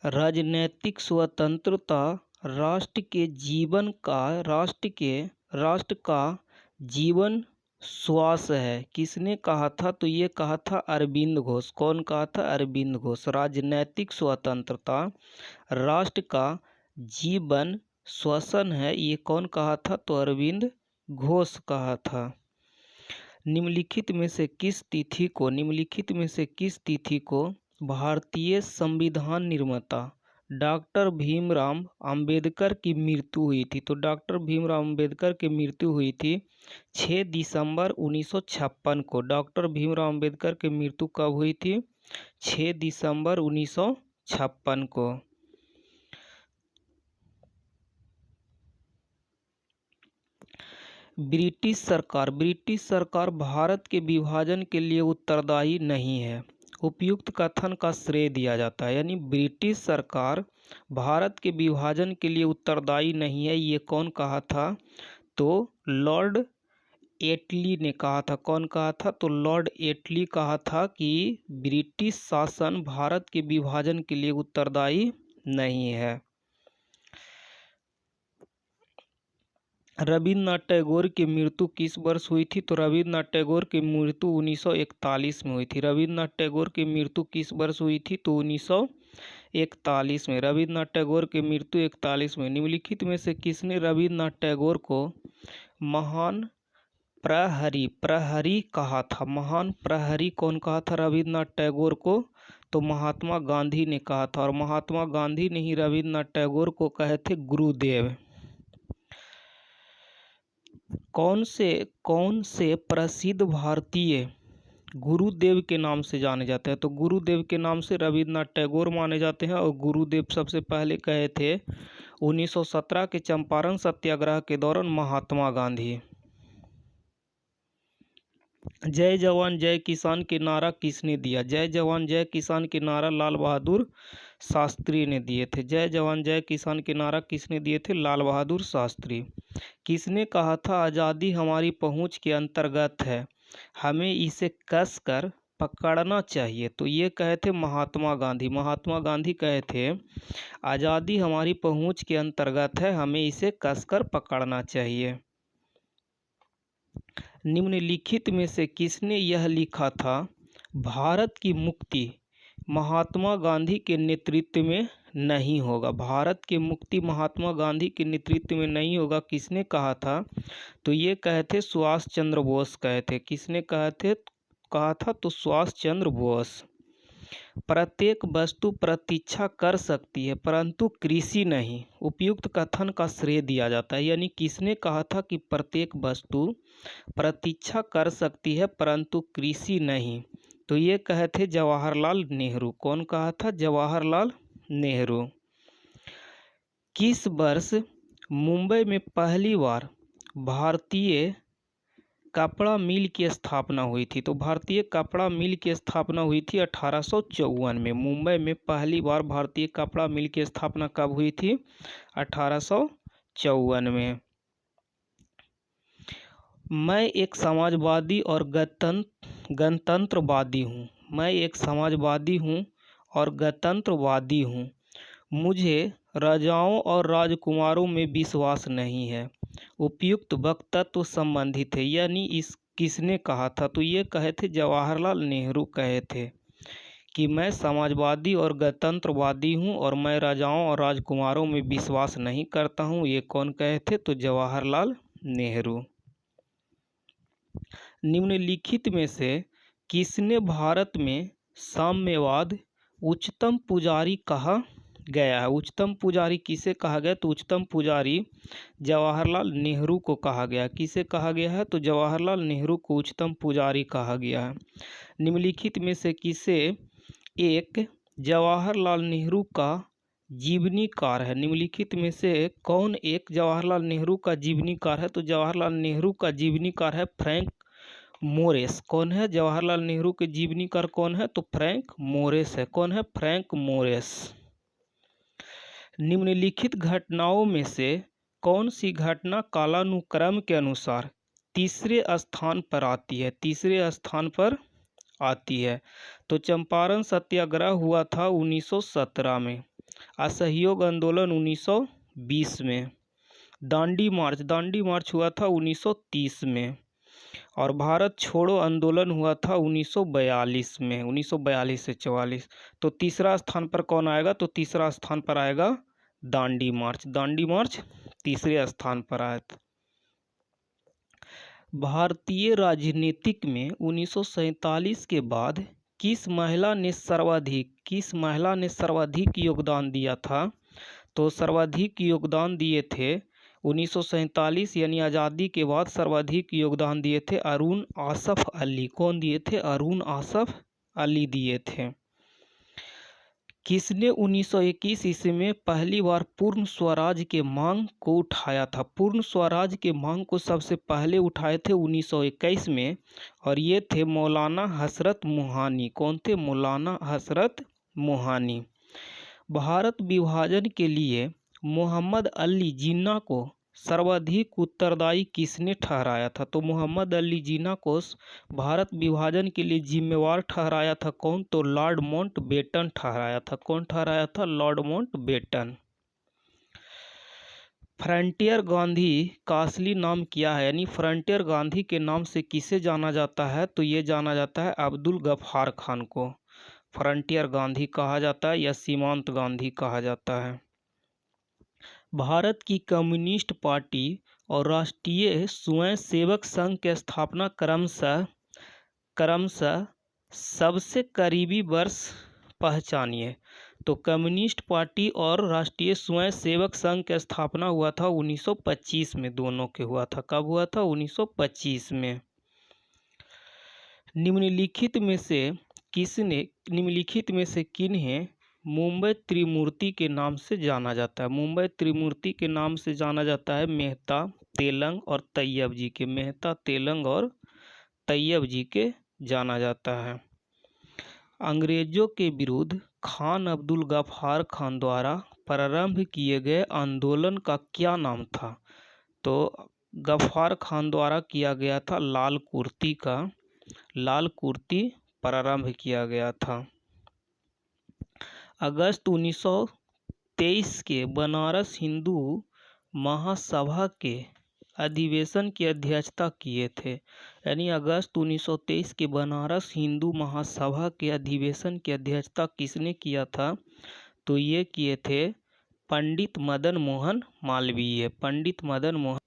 राजनैतिक स्वतंत्रता राष्ट्र का जीवन श्वास है। किसने कहा था? तो ये कहा था अरविंद घोष। कौन कहा था? अरविंद घोष। राजनैतिक स्वतंत्रता राष्ट्र का जीवन श्वसन है, ये कौन कहा था? तो अरविंद घोष कहा था। निम्नलिखित में से किस तिथि को भारतीय संविधान निर्माता डॉक्टर भीमराव अंबेडकर की मृत्यु हुई थी? तो डॉक्टर भीमराव अंबेडकर की मृत्यु हुई थी 6 दिसंबर 1956 को। डॉक्टर भीमराव अंबेडकर की मृत्यु कब हुई थी? 6 दिसंबर 1956 को। ब्रिटिश सरकार भारत के विभाजन के लिए उत्तरदायी नहीं है। उपयुक्त कथन का श्रेय दिया जाता है। यानी ब्रिटिश सरकार भारत के विभाजन के लिए उत्तरदायी नहीं है, ये कौन कहा था? तो लॉर्ड एटली ने कहा था। कौन कहा था? तो लॉर्ड एटली कहा था कि ब्रिटिश शासन भारत के विभाजन के लिए उत्तरदायी नहीं है। रविन्द्रनाथ टैगोर की मृत्यु किस वर्ष हुई थी? तो रविन्द्रनाथ टैगोर की मृत्यु 1941 में हुई थी। रविन्द्रनाथ टैगोर की मृत्यु किस वर्ष हुई थी? तो 1941 में। रविन्द्रनाथ टैगोर की मृत्यु 41 में। निम्नलिखित में से किसने रविन्द्रनाथ टैगोर को महान प्रहरी कहा था? महान प्रहरी कौन कहा था रविन्द्रनाथ टैगोर को? तो महात्मा गांधी ने कहा था। और महात्मा गांधी ने ही रविन्द्रनाथ टैगोर को कहे थे गुरुदेव। कौन से प्रसिद्ध भारतीय गुरुदेव के नाम से जाने जाते हैं? तो गुरुदेव के नाम से रविन्द्रनाथ टैगोर माने जाते हैं। और गुरुदेव सबसे पहले कहे थे 1917 के चंपारण सत्याग्रह के दौरान महात्मा गांधी। जय जवान जय किसान के नारा किसने दिया? जय जवान जय किसान के नारा लाल बहादुर शास्त्री ने दिए थे। जय जवान जय किसान के नारा किसने दिए थे? लाल बहादुर शास्त्री। किसने कहा था आज़ादी हमारी पहुंच के अंतर्गत है, हमें इसे कसकर पकड़ना चाहिए? तो ये कहे थे महात्मा गांधी। महात्मा गांधी कहे थे आज़ादी हमारी पहुंच के अंतर्गत है, हमें इसे कसकर पकड़ना चाहिए। निम्नलिखित में से किसने यह लिखा था भारत की मुक्ति महात्मा गांधी के नेतृत्व में नहीं होगा? भारत की मुक्ति महात्मा गांधी के नेतृत्व में नहीं होगा, किसने कहा था? तो ये कहे थे सुभाष चंद्र बोस कहे थे। किसने कहा था? तो सुभाष चंद्र बोस। प्रत्येक वस्तु प्रतीक्षा कर सकती है परंतु कृषि नहीं। उपयुक्त कथन का श्रेय दिया जाता है। यानी किसने कहा था कि प्रत्येक वस्तु प्रतीक्षा कर सकती है परंतु कृषि नहीं? तो ये कहे थे जवाहरलाल नेहरू। कौन कहा था? जवाहरलाल नेहरू। किस वर्ष मुंबई में पहली बार भारतीय कपड़ा मिल की स्थापना हुई थी? तो भारतीय कपड़ा मिल की स्थापना हुई थी 1854 में। मुंबई में पहली बार भारतीय कपड़ा मिल की स्थापना कब हुई थी? 1854 में। मैं एक समाजवादी और गणतंत्रवादी हूँ। मैं एक समाजवादी हूँ और गणतंत्रवादी हूँ। मुझे राजाओं और राजकुमारों में विश्वास नहीं है। उपयुक्त वक्तत्व संबंधित है। यानी इस किसने कहा था? तो ये कहे थे जवाहरलाल नेहरू कहे थे कि मैं समाजवादी और गणतंत्रवादी हूँ और मैं राजाओं और राजकुमारों में विश्वास नहीं करता हूँ। ये कौन कहे थे? तो जवाहरलाल नेहरू। निम्नलिखित में से किसने भारत में साम्यवाद उच्चतम पुजारी कहा गया है? उच्चतम पुजारी किसे कहा गया? तो उच्चतम पुजारी जवाहरलाल नेहरू को कहा गया। किसे कहा गया है? तो जवाहरलाल नेहरू को उच्चतम पुजारी कहा गया है। निम्नलिखित में से किसे एक जवाहरलाल नेहरू का जीवनीकार है? निम्नलिखित में से कौन एक जवाहरलाल नेहरू का जीवनीकार है? तो जवाहरलाल नेहरू का जीवनीकार है फ्रैंक मोरेस। कौन है जवाहरलाल नेहरू के जीवनीकार? कौन है? तो फ्रैंक मोरेस है। कौन है? फ्रैंक मोरेस। निम्नलिखित घटनाओं में से कौन सी घटना कालानुक्रम के अनुसार तीसरे स्थान पर आती है? तीसरे स्थान पर आती है। तो चंपारण सत्याग्रह हुआ था 1917 में। असहयोग आंदोलन 1920 में। दांडी मार्च हुआ था 1930 में। और भारत छोड़ो आंदोलन हुआ था 1942 में, 1942 से 44। तो तीसरा स्थान पर कौन आएगा? तो तीसरा स्थान पर आएगा दांडी मार्च तीसरे स्थान पर आया था। भारतीय राजनीतिक में 1947 के बाद किस महिला ने सर्वाधिक योगदान दिया था? तो सर्वाधिक योगदान दिए थे 1947 यानी आज़ादी के बाद सर्वाधिक योगदान दिए थे अरुण आसफ अली। कौन दिए थे? अरुण आसफ अली दिए थे। किसने 1921 ईस्वी में पहली बार पूर्ण स्वराज के मांग को उठाया था? पूर्ण स्वराज के मांग को सबसे पहले उठाए थे 1921 में, और ये थे मौलाना हसरत मोहानी। कौन थे? मौलाना हसरत मोहानी। भारत विभाजन के लिए मोहम्मद अली जिन्ना को सर्वाधिक उत्तरदायी किसने ठहराया था? तो मोहम्मद अली जिन्ना को भारत विभाजन के लिए जिम्मेवार ठहराया था कौन? तो लॉर्ड माउंटबेटन ठहराया था। कौन ठहराया था? Lord Mountbatten. फ्रंटियर गांधी का असली नाम क्या है? यानी फ्रंटियर गांधी के नाम से किसे जाना जाता है? तो ये जाना जाता है अब्दुल गफ्फार खान को फ्रंटियर गांधी कहा जाता है या सीमांत गांधी कहा जाता है। भारत की कम्युनिस्ट पार्टी और राष्ट्रीय स्वयंसेवक संघ की स्थापना क्रमशः सबसे करीबी वर्ष पहचानिए। तो कम्युनिस्ट पार्टी और राष्ट्रीय स्वयंसेवक संघ की स्थापना हुआ था 1925 में, दोनों के हुआ था। कब हुआ था? 1925 में। निम्नलिखित में से किन्हें मुंबई त्रिमूर्ति के नाम से जाना जाता है? मुंबई त्रिमूर्ति के नाम से जाना जाता है मेहता, तेलंग और तैयब जी के। मेहता, तेलंग और तैयब जी के जाना जाता है। अंग्रेजों के विरुद्ध खान अब्दुल गफ्फार खान द्वारा प्रारंभ किए गए आंदोलन का क्या नाम था? तो गफ्फार खान द्वारा किया गया था लाल कुर्ती प्रारंभ किया गया था। अगस्त 1923 के बनारस हिंदू महासभा के अधिवेशन की अध्यक्षता किए थे। यानी अगस्त 1923 के बनारस हिंदू महासभा के अधिवेशन की अध्यक्षता किसने किया था? तो ये किए थे पंडित मदन मोहन मालवीय। पंडित मदन मोहन